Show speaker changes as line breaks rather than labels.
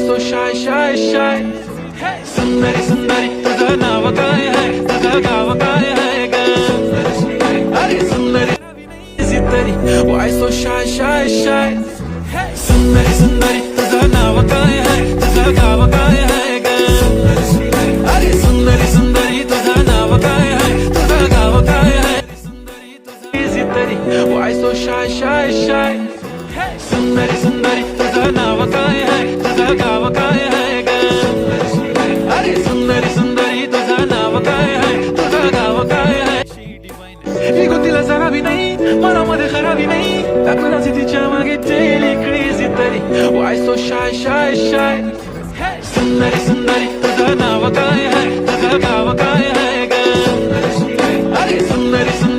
so shy shy shy सुंदरी सुंदरी तुझं नाव काय है तुझं गाव काय है ग अरे सुंदरी तरी Y so shy shy shy सुंदरी सुंदरी तुझं नाव काय है तुझं गाव काय है ग अरे सुंदरी सुंदरी तुझं नाव काय है तुझं गाव काय है सुंदरी तुझी तरी Y so shy shy shy सुंदरी सुंदरी तुझं नाव काय है तुझं गाव काय है ग अरे सुंदरी सुंदरी तुझं नाव काय है तुझं गाव काय है इगो तिला जरा भी नाही मनामध्ये खराबी नाही त्यातूनच तिच्या मागे डेली क्रेझी तरी Y so shy shy shy सुंदरी सुंदरी तुझं नाव काय है तुझं गाव काय है ग अरे सुंदरी सुंदरी